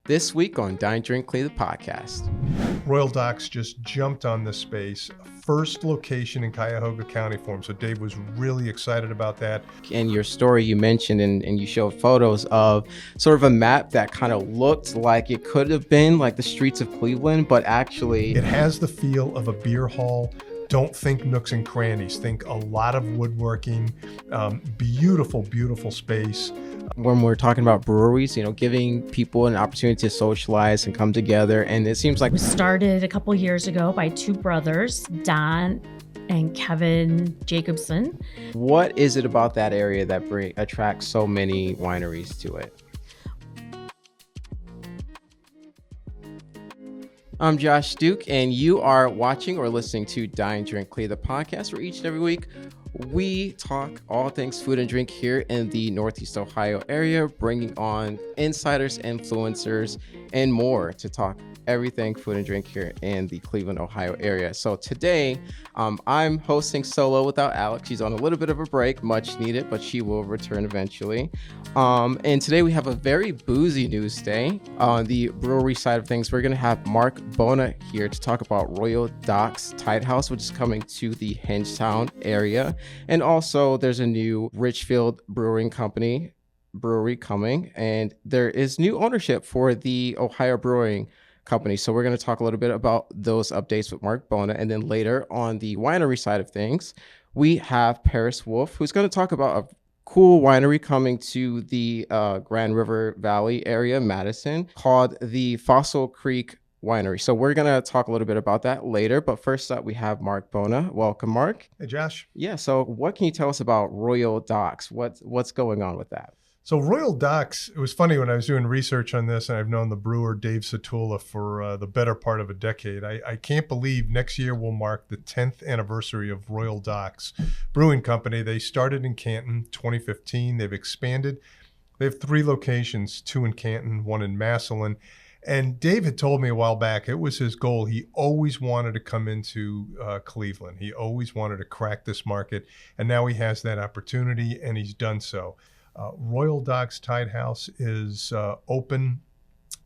This week on DineDrinkCLE, the podcast. Royal Docks just jumped on this space. First location in Cuyahoga County for him. So Dave was really excited about that. In your story, you mentioned and you showed photos of sort of a map that kind of looked like it could have been like the streets of Cleveland, but actually it has the feel of a beer hall. Don't think nooks and crannies. Think a lot of woodworking, beautiful, beautiful space. When we're talking about breweries, giving people an opportunity to socialize and come together. And it seems like we started a couple years ago by two brothers, Don and Kevin Jacobson. What is it about that area that attracts so many wineries to it? I'm Josh Duke, and you are watching or listening to DineDrinkCLE, the podcast, where each and every week we talk all things food and drink here in the Northeast Ohio area, bringing on insiders, influencers, and more to talk everything food and drink here in the Cleveland, Ohio area. So today, I'm hosting solo without Alex. She's on a little bit of a break, much needed, but she will return eventually. And today we have a very boozy news day. On the brewery side of things, we're going to have Marc Bona here to talk about Royal Docks House, which is coming to the Hingetown area. And also there's a new Richfield Brewing brewery coming, and there is new ownership for the Ohio Brewing Company. So we're going to talk a little bit about those updates with Marc Bona. And then later on the winery side of things, we have Wolfe, who's going to talk about a cool winery coming to the Grand River Valley area, Madison, called the Fossil Creek Winery. So we're going to talk a little bit about that later. But first up, we have Marc Bona. Welcome, Marc. Hey, Josh. Yeah. So what can you tell us about Royal Docks? What's going on with that? So Royal Docks, it was funny when I was doing research on this, and I've known the brewer Dave Satula for the better part of a decade. I can't believe next year will mark the 10th anniversary of Royal Docks Brewing Company. They started in Canton 2015. They've expanded. They have 3 locations, 2 in Canton, 1 in Madison. And Dave had told me a while back, it was his goal. He always wanted to come into Cleveland. He always wanted to crack this market. And now he has that opportunity, and he's done so. Royal Docks House is open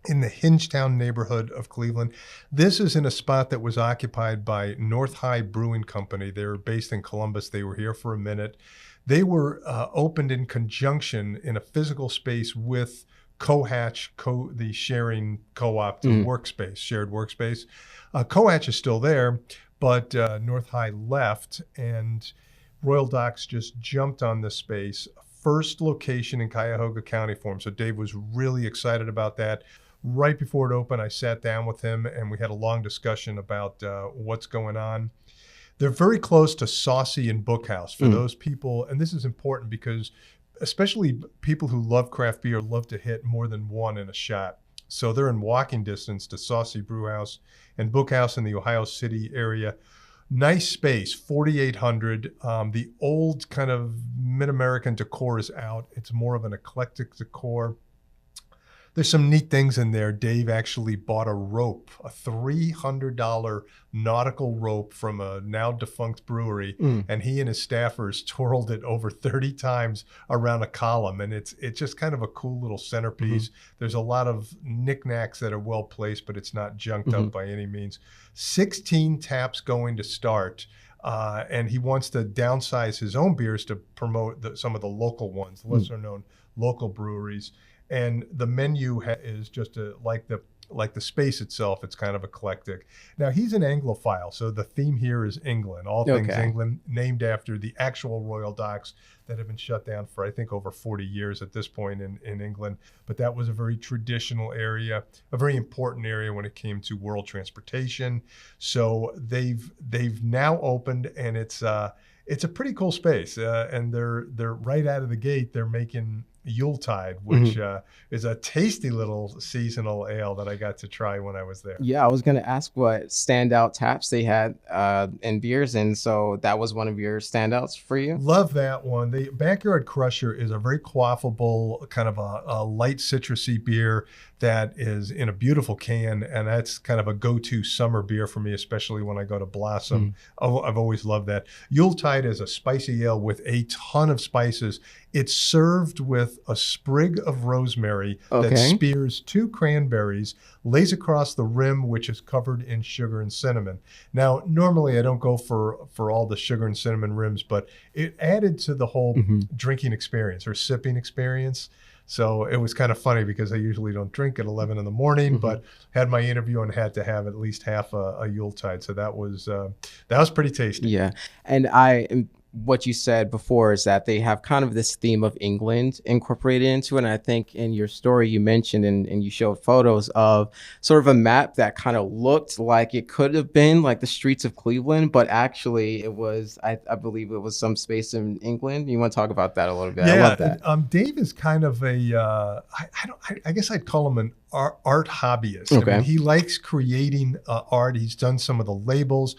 in the Hingetown neighborhood of Cleveland. This is in a spot that was occupied by North High Brewing Company. They're based in Columbus. They were here for a minute. They were opened in conjunction in a physical space with Cohatch, the sharing co-op, the workspace, shared workspace. Cohatch is still there, but North High left, and Royal Docks just jumped on this space. First location in Cuyahoga County for him. So Dave was really excited about that. Right before it opened, I sat down with him and we had a long discussion about what's going on. They're very close to Saucy and Bookhouse for those people. And this is important because especially people who love craft beer love to hit more than one in a shot. So they're in walking distance to Saucy Brewhouse and Bookhouse in the Ohio City area. Nice space, 4,800. The old kind of mid-American decor is out. It's more of an eclectic decor. There's some neat things in there. Dave actually bought a rope, a $300 nautical rope from a now defunct brewery, and he and his staffers twirled it over 30 times around a column, and it's just kind of a cool little centerpiece. There's a lot of knickknacks that are well placed, but it's not junked up by any means. 16 taps going to start. And he wants to downsize his own beers to promote some of the local ones, lesser known local breweries. And the menu is just like the space itself. It's kind of eclectic. Now, he's an Anglophile, so the theme here is England. All things England, named after the actual Royal Docks that have been shut down for, I think, over 40 years at this point in England. But that was a very traditional area, a very important area when it came to world transportation. So they've now opened, and it's a pretty cool space. And they're right out of the gate. They're making Yuletide, which is a tasty little seasonal ale that I got to try when I was there. Yeah, I was going to ask what standout taps they had and beers, and so that was one of your standouts for you? Love that one. The Backyard Crusher is a very quaffable, kind of a light citrusy beer that is in a beautiful can, and that's kind of a go-to summer beer for me, especially when I go to Blossom. I've always loved that. Yuletide is a spicy ale with a ton of spices. It's served with a sprig of rosemary that spears 2 cranberries, lays across the rim, which is covered in sugar and cinnamon. Now, normally I don't go for all the sugar and cinnamon rims, but it added to the whole drinking experience or sipping experience. So it was kind of funny because I usually don't drink at 11 in the morning, but had my interview and had to have at least half a Yuletide. So that was pretty tasty. Yeah. And what you said before is that they have kind of this theme of England incorporated into it. And I think in your story you mentioned and you showed photos of sort of a map that kind of looked like it could have been like the streets of Cleveland, but actually it was, I believe it was some space in England. You want to talk about that a little bit? Yeah, I love that. Dave is kind of I guess I'd call him an art hobbyist. Okay. I mean, he likes creating art. He's done some of the labels.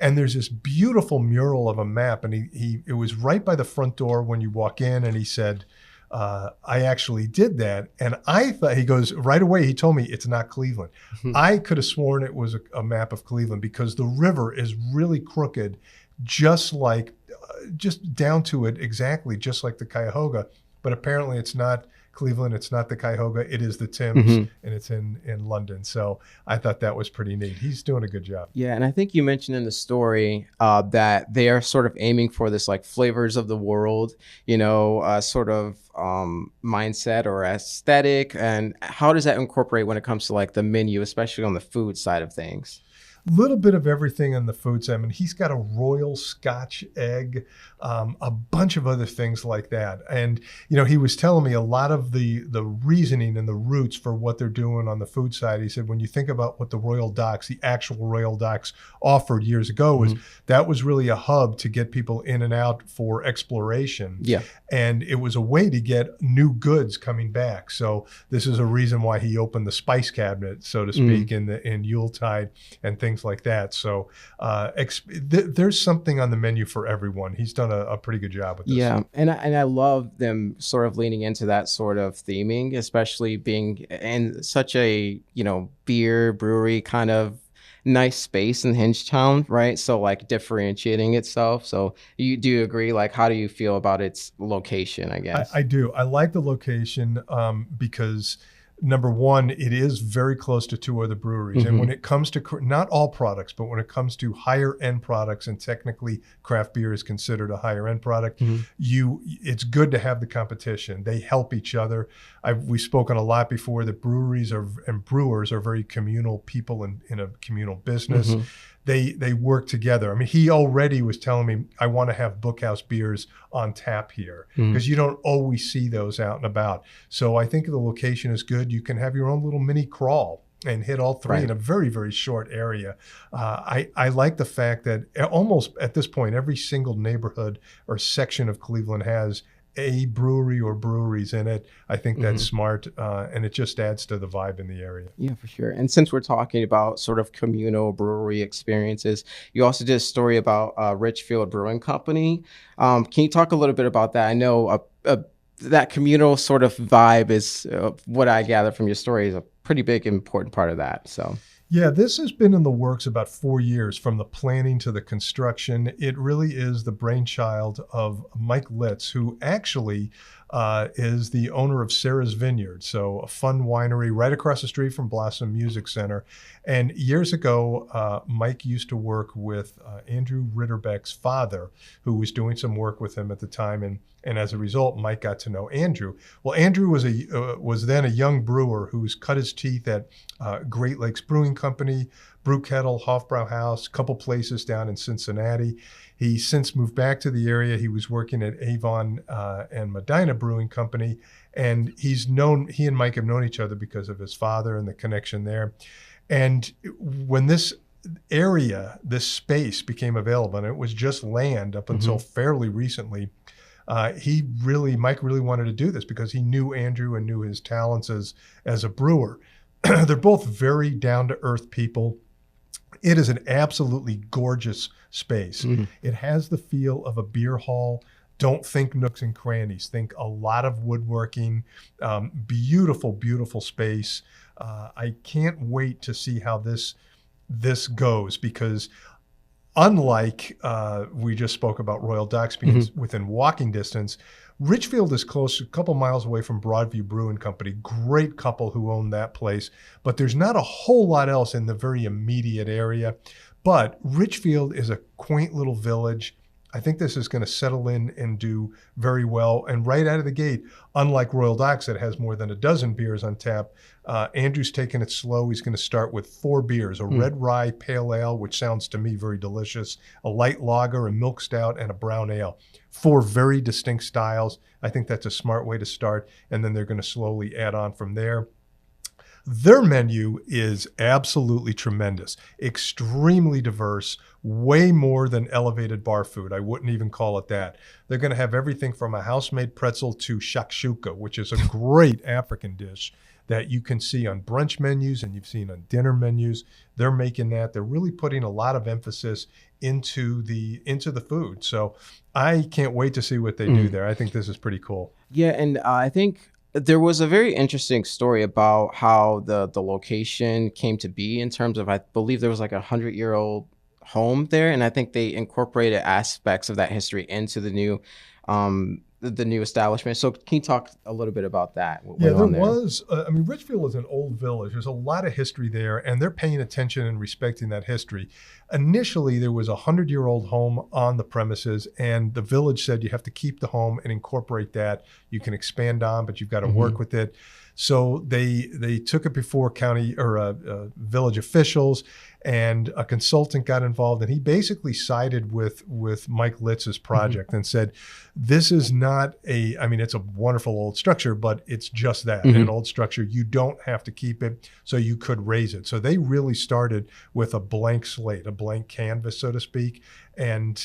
And there's this beautiful mural of a map, and it was right by the front door when you walk in, and he said, I actually did that. And I thought, he goes, right away, he told me it's not Cleveland. I could have sworn it was a map of Cleveland because the river is really crooked, just down to it exactly, just like the Cuyahoga. But apparently it's not Cleveland, it's not the Cuyahoga, it is the Thames, and it's in London. So I thought that was pretty neat. He's doing a good job. Yeah, and I think you mentioned in the story that they are sort of aiming for this like flavors of the world, sort of mindset or aesthetic. And how does that incorporate when it comes to like the menu, especially on the food side of things? Little bit of everything on the food side. I mean, he's got a royal Scotch egg, a bunch of other things like that. And, he was telling me a lot of the reasoning and the roots for what they're doing on the food side. He said, when you think about what the Royal Docks, the actual Royal Docks offered years ago, was that was really a hub to get people in and out for exploration. Yeah. And it was a way to get new goods coming back. So this is a reason why he opened the spice cabinet, so to speak, in Yuletide and things like that. So there's something on the menu for everyone. He's done a pretty good job with this. Yeah, and I love them sort of leaning into that sort of theming, especially being in such a beer brewery kind of nice space in Hingetown, right? So like differentiating itself. So do you agree? Like, how do you feel about its location? I guess I do. I like the location because, number one, it is very close to 2 other breweries. And when it comes to, not all products, but when it comes to higher end products, and technically craft beer is considered a higher end product, it's good to have the competition. They help each other. We've spoken a lot before that breweries and brewers are very communal people in a communal business. They work together. I mean, he already was telling me, I want to have Bookhouse beers on tap here because you don't always see those out and about. So I think the location is good. You can have your own little mini crawl and hit all 3 in a very, very short area. I like the fact that almost at this point, every single neighborhood or section of Cleveland has a brewery or breweries in it. I think that's smart, and it just adds to the vibe in the area. Yeah, for sure. And since we're talking about sort of communal brewery experiences, you also did a story about Richfield Brewing Company. Can you talk a little bit about that? I know that communal sort of vibe is what I gather from your story is a pretty big, important part of that. So. Yeah, this has been in the works about 4 years, from the planning to the construction. It really is the brainchild of Mike Litz, who actually is the owner of Sarah's Vineyard, so a fun winery right across the street from Blossom Music Center. And years ago, Mike used to work with Andrew Ritterbeck's father, who was doing some work with him at the time. And as a result, Mike got to know Andrew. Well, Andrew was then a young brewer who's cut his teeth at Great Lakes Brewing Company, Brew Kettle, Hofbrau House, a couple places down in Cincinnati. He since moved back to the area. He was working at Avon and Medina Brewing Company, and he and Mike have known each other because of his father and the connection there. And when this space became available, and it was just land up until fairly recently, Mike really wanted to do this because he knew Andrew and knew his talents as a brewer. They're both very down-to-earth people. It is an absolutely gorgeous space. It has the feel of a beer hall. Don't think nooks and crannies. Think a lot of woodworking, beautiful, beautiful space. I can't wait to see how this goes, because unlike we just spoke about Royal Docks being within walking distance, Richfield is close, a couple miles away from Broadview Brewing Company. Great couple who own that place, but there's not a whole lot else in the very immediate area. But Richfield is a quaint little village. I think this is going to settle in and do very well. And right out of the gate, unlike Royal Docks that has more than a dozen beers on tap, Andrew's taking it slow. He's going to start with 4 beers, a red rye pale ale, which sounds to me very delicious, a light lager, a milk stout, and a brown ale. 4 very distinct styles. I think that's a smart way to start. And then they're going to slowly add on from there. Their menu is absolutely tremendous, extremely diverse, way more than elevated bar food. I wouldn't even call it that. They're going to have everything from a house-made pretzel to shakshuka, which is a great African dish that you can see on brunch menus and you've seen on dinner menus. They're making that. They're really putting a lot of emphasis into the food. So I can't wait to see what they do there. I think this is pretty cool. Yeah, and I think there was a very interesting story about how the location came to be, in terms of, I believe there was like a 100-year-old home there, and I think they incorporated aspects of that history into the new establishment. So can you talk a little bit about that? Yeah, there was. Richfield is an old village. There's a lot of history there, and they're paying attention and respecting that history. Initially, there was a 100-year-old home on the premises, and the village said you have to keep the home and incorporate that. You can expand on, but you've got to work with it. So they took it before county or village officials, and a consultant got involved, and he basically sided with Mike Litz's project and said, this is not it's a wonderful old structure, but it's just that, an old structure. You don't have to keep it, so you could raise it. So they really started with a blank slate, a blank canvas, so to speak. And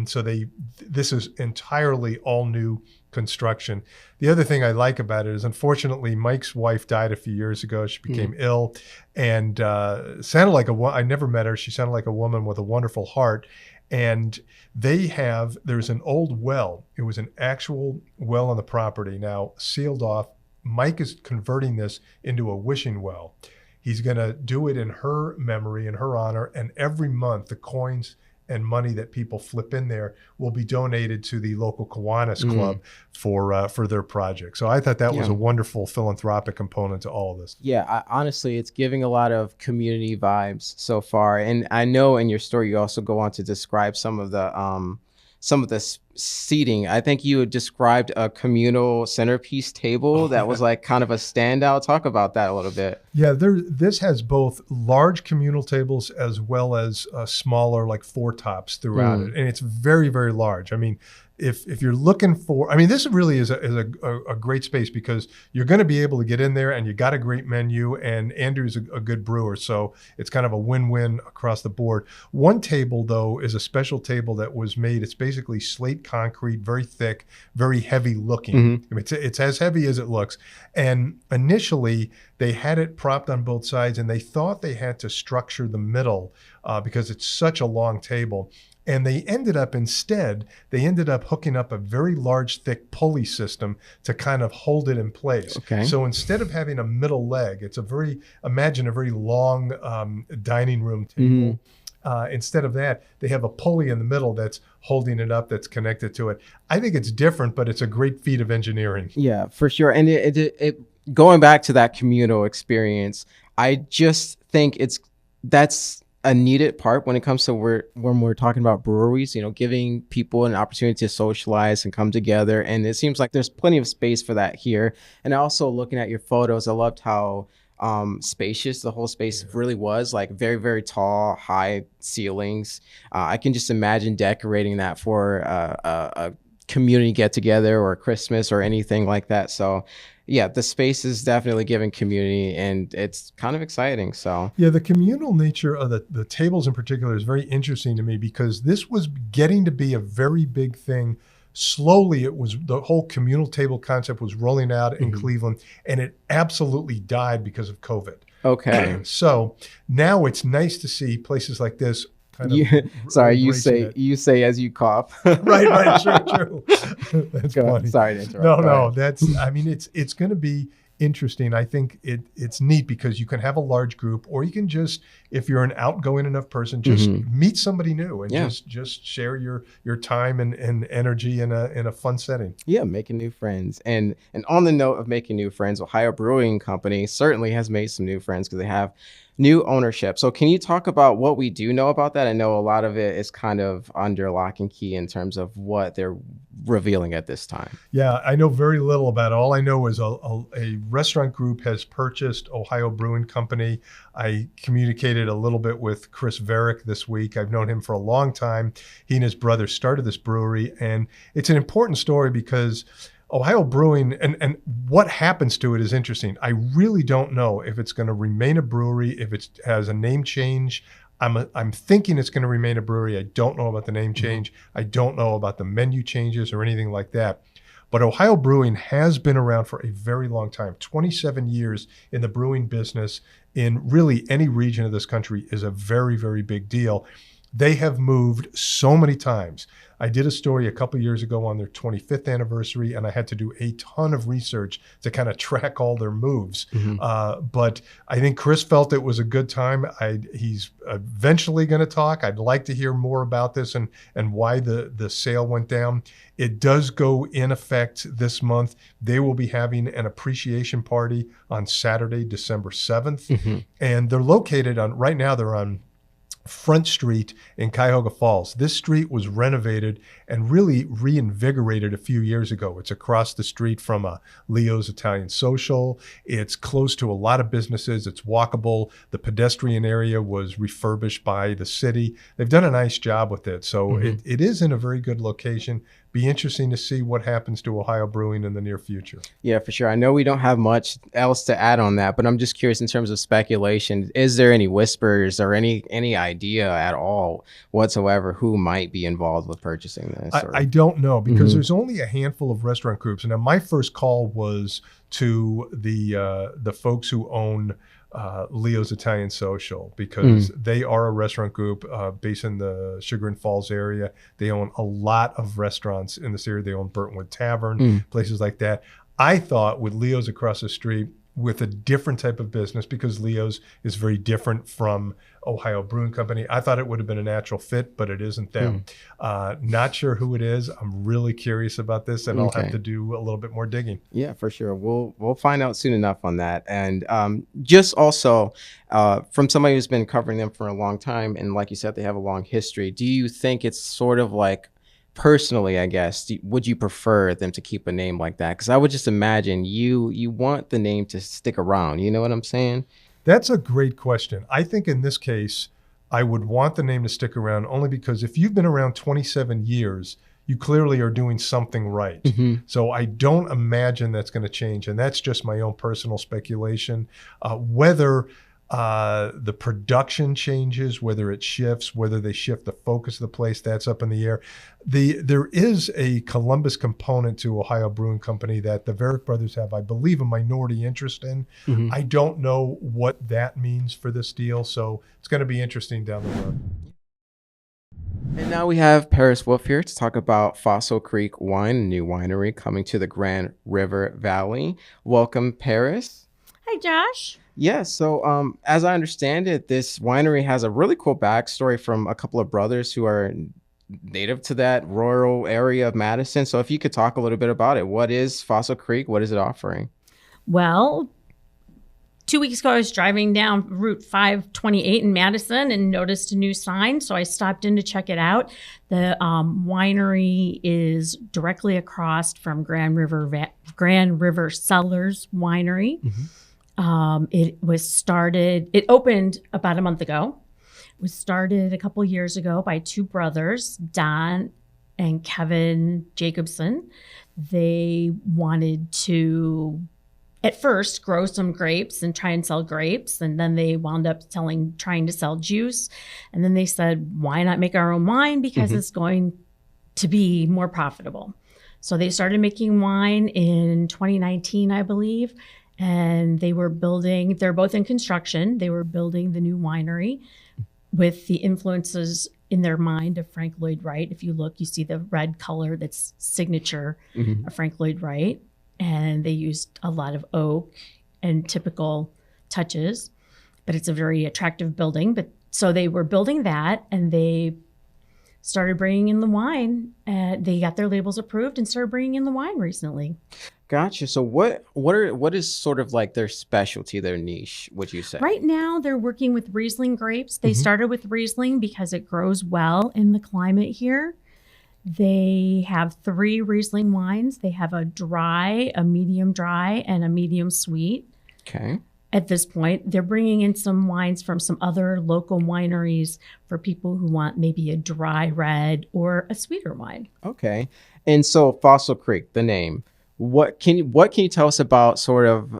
so this is entirely all new construction. The other thing I like about it is, unfortunately, Mike's wife died a few years ago. She became ill, and sounded like I never met her. She sounded like a woman with a wonderful heart. And there's an old well. It was an actual well on the property, now sealed off. Mike is converting this into a wishing well. He's going to do it in her memory, in her honor, and every month the coins and money that people flip in there will be donated to the local Kiwanis Club for their project. So I thought that was a wonderful philanthropic component to all of this. Yeah, honestly, it's giving a lot of community vibes so far. And I know in your story you also go on to describe some of the seating. I think you described a communal centerpiece table that was like kind of a standout. Talk about that a little bit. Yeah, this has both large communal tables as well as smaller, like 4 tops throughout it. And it's very, very large. I mean, if you're looking for, this really is a great space, because you're going to be able to get in there and you got a great menu, and Andrew's a good brewer. So it's kind of a win-win across the board. One table, though, is a special table that was made. It's basically slate concrete, very thick, very heavy looking. It's as heavy as it looks. And initially, they had it propped on both sides, and they thought they had to structure the middle because it's such a long table. And they ended up hooking up a very large, thick pulley system to kind of hold it in place. Okay. So instead of having a middle leg, imagine a very long dining room table. Instead of that, they have a pulley in the middle that's holding it up, that's connected to it. I think it's different, but it's a great feat of engineering. Yeah, for sure. And it going back to that communal experience, I just think that's a needed part when it comes to when we're talking about breweries, giving people an opportunity to socialize and come together. And it seems like there's plenty of space for that here. And also, looking at your photos, I loved how spacious the whole space really was, like very, very tall, high ceilings. I can just imagine decorating that for a community get together or Christmas or anything like that. So yeah, the space is definitely giving community, and it's kind of exciting. So yeah, the communal nature of the tables in particular is very interesting to me, because this was getting to be a very big thing. Slowly, the whole communal table concept was rolling out in Cleveland, and it absolutely died because of COVID. Okay. So now it's nice to see places like this. Sorry, you say as you cough. right, true. That's funny. Sorry to interrupt. No, that's. It's going to be interesting. I think it's neat because you can have a large group, or you can just, if you're an outgoing enough person, just meet somebody new and just share your time and energy in a fun setting. Yeah, making new friends. And on the note of making new friends, Ohio Brewing Company certainly has made some new friends because they have new ownership. So can you talk about what we do know about that? I know a lot of it is kind of under lock and key in terms of what they're revealing at this time. Yeah, I know very little about it. All I know is a restaurant group has purchased Ohio Brewing Company. I communicated a little bit with Chris Varick this week. I've known him for a long time. He and his brother started this brewery, and it's an important story because Ohio Brewing and what happens to it is interesting. I really don't know if it's going to remain a brewery, if it has a name change. I'm thinking it's going to remain a brewery. I don't know about the name change. I don't know about the menu changes or anything like that. But Ohio Brewing has been around for a very long time. 27 years in the brewing business in really any region of this country is a very, very big deal. They have moved so many times. I did a story a couple years ago on their 25th anniversary, and I had to do a ton of research to kind of track all their moves. But I think Chris felt it was a good time. He's eventually going to talk. I'd like to hear more about this and why the sale went down. It does go in effect this month. They will be having an appreciation party on Saturday, December 7th. And they're located on, right now they're on Front Street in Cuyahoga Falls. This street was renovated and really reinvigorated a few years ago. It's across the street from Leo's Italian Social. It's close to a lot of businesses. It's walkable. The pedestrian area was refurbished by the city. They've done a nice job with it. So it is in a very good location. Be interesting to see what happens to Ohio Brewing in the near future. Yeah, for sure. I know we don't have much else to add on that, but I'm just curious in terms of speculation. Is there any whispers or any idea at all whatsoever who might be involved with purchasing this? I don't know because there's only a handful of restaurant groups. And now my first call was to the folks who own Leo's Italian Social because they are a restaurant group based in the Sugar and Falls area. They own a lot of restaurants in this area. They own Burtonwood Tavern, places like that. I thought with Leo's across the street, with a different type of business, because Leo's is very different from Ohio Brewing Company, I thought it would have been a natural fit, but it isn't them. Not sure who it is. I'm really curious about this, and I'll have to do a little bit more digging. Yeah, for sure. We'll find out soon enough on that. And just also from somebody who's been covering them for a long time, and like you said, they have a long history. Do you think it's sort of like, personally, I guess, would you prefer them to keep a name like that? Because I would just imagine you want the name to stick around. You know what I'm saying? That's a great question. I think in this case, I would want the name to stick around only because if you've been around 27 years, you clearly are doing something right. So I don't imagine that's going to change. And that's just my own personal speculation. Whether the production changes, whether it shifts, whether they shift the focus of the place, that's up in the air. There is a Columbus component to Ohio Brewing Company that the Varick brothers have, I believe, a minority interest in. I don't know what that means for this deal, so it's going to be interesting down the road. And now we have Paris Wolfe here to talk about Fossil Creek Wine, a new winery coming to the Grand River Valley. Welcome, Paris. Hi, Josh. Yeah, so as I understand it, this winery has a really cool backstory from a couple of brothers who are native to that rural area of Madison. So if you could talk a little bit about it. What is Fossil Creek? What is it offering? Well, 2 weeks ago, I was driving down Route 528 in Madison and noticed a new sign. So I stopped in to check it out. The winery is directly across from Grand River Cellars Winery. It opened about a month ago. It was started a couple years ago by two brothers, Don and Kevin Jacobson. They wanted to, at first, grow some grapes and try and sell grapes. And then they wound up trying to sell juice. And then they said, why not make our own wine? Because it's going to be more profitable. So they started making wine in 2019, I believe. And they're both in construction. They were building the new winery with the influences in their mind of Frank Lloyd Wright. If you look, you see the red color that's signature of Frank Lloyd Wright. and they used a lot of oak and typical touches, but it's a very attractive building. But so they were building that, and they started bringing in the wine. They got their labels approved and started bringing in the wine recently. Gotcha. So what is sort of like their specialty, their niche, would you say? Right now, they're working with Riesling grapes. They started with Riesling because it grows well in the climate here. They have 3 Riesling wines. They have a dry, a medium dry, and a medium sweet. Okay. At this point, they're bringing in some wines from some other local wineries for people who want maybe a dry red or a sweeter wine. Okay. And so Fossil Creek, the name, what can you tell us about sort of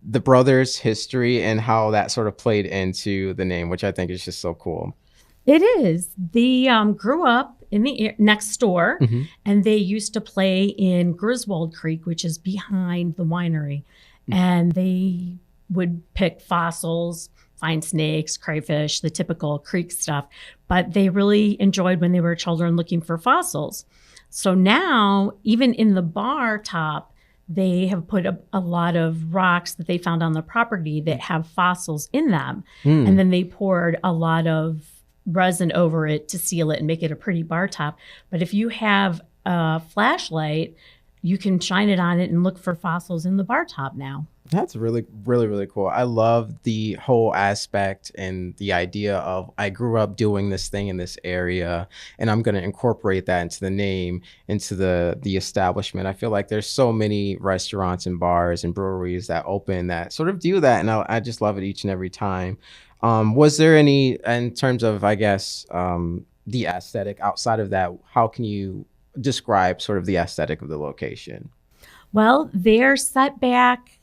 the brothers' history and how that sort of played into the name, which I think is just so cool? It is. They grew up in the next door, and they used to play in Griswold Creek, which is behind the winery. And they would pick fossils, find snakes, crayfish, the typical creek stuff. But they really enjoyed when they were children looking for fossils. So now, even in the bar top, they have put a lot of rocks that they found on the property that have fossils in them. And then they poured a lot of resin over it to seal it and make it a pretty bar top. But if you have a flashlight, you can shine it on it and look for fossils in the bar top now. That's really, really, really cool. I love the whole aspect and the idea of I grew up doing this thing in this area, and I'm going to incorporate that into the name, into the establishment. I feel like there's so many restaurants and bars and breweries that open that sort of do that, and I just love it each and every time. Was there any, in terms of, I guess, the aesthetic outside of that, how can you describe sort of the aesthetic of the location? Well, they're set back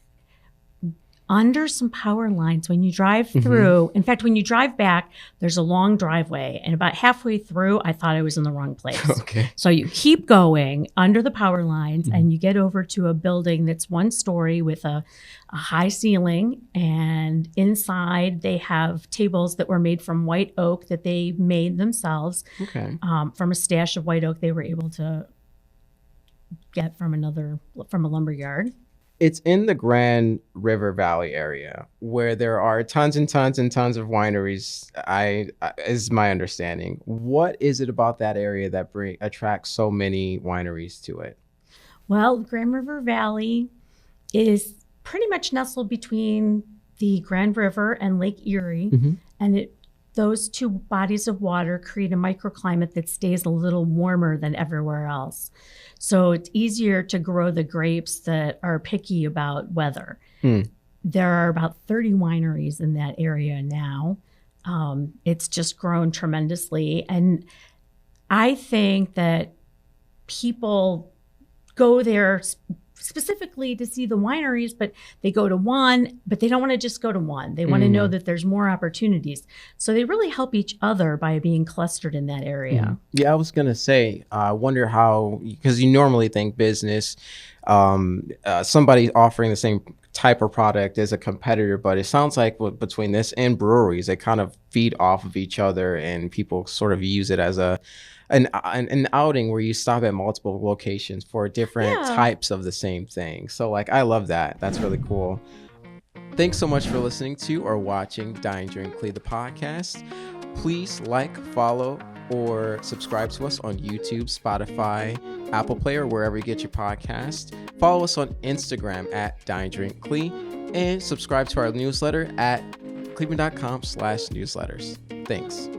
under some power lines when you drive through. In fact, when you drive back, there's a long driveway, and about halfway through, I thought I was in the wrong place. Okay. So you keep going under the power lines, and you get over to a building that's 1 story with a high ceiling, and inside they have tables that were made from white oak that they made themselves. Okay. From a stash of white oak they were able to get from a lumber yard. It's in the Grand River Valley area where there are tons and tons and tons of wineries, is my understanding. What is it about that area that attracts so many wineries to it? Well, the Grand River Valley is pretty much nestled between the Grand River and Lake Erie, and those 2 bodies of water create a microclimate that stays a little warmer than everywhere else. So it's easier to grow the grapes that are picky about weather. There are about 30 wineries in that area now. It's just grown tremendously. And I think that people go there specifically to see the wineries, but they go to one, but they don't want to just go to one. They want to know that there's more opportunities. So they really help each other by being clustered in that area. Yeah, I was going to say, I wonder how, because you normally think business, somebody offering the same type of product as a competitor, but it sounds like between this and breweries, they kind of feed off of each other, and people sort of use it as an outing where you stop at multiple locations for different types of the same thing. So like, I love that. That's really cool. Thanks so much for listening to or watching DineDrinkCLE, the podcast. Please like, follow, or subscribe to us on YouTube, Spotify, Apple Play, or wherever you get your podcast. Follow us on Instagram at DineDrinkCLE, and subscribe to our newsletter at cleveland.com/newsletters. Thanks.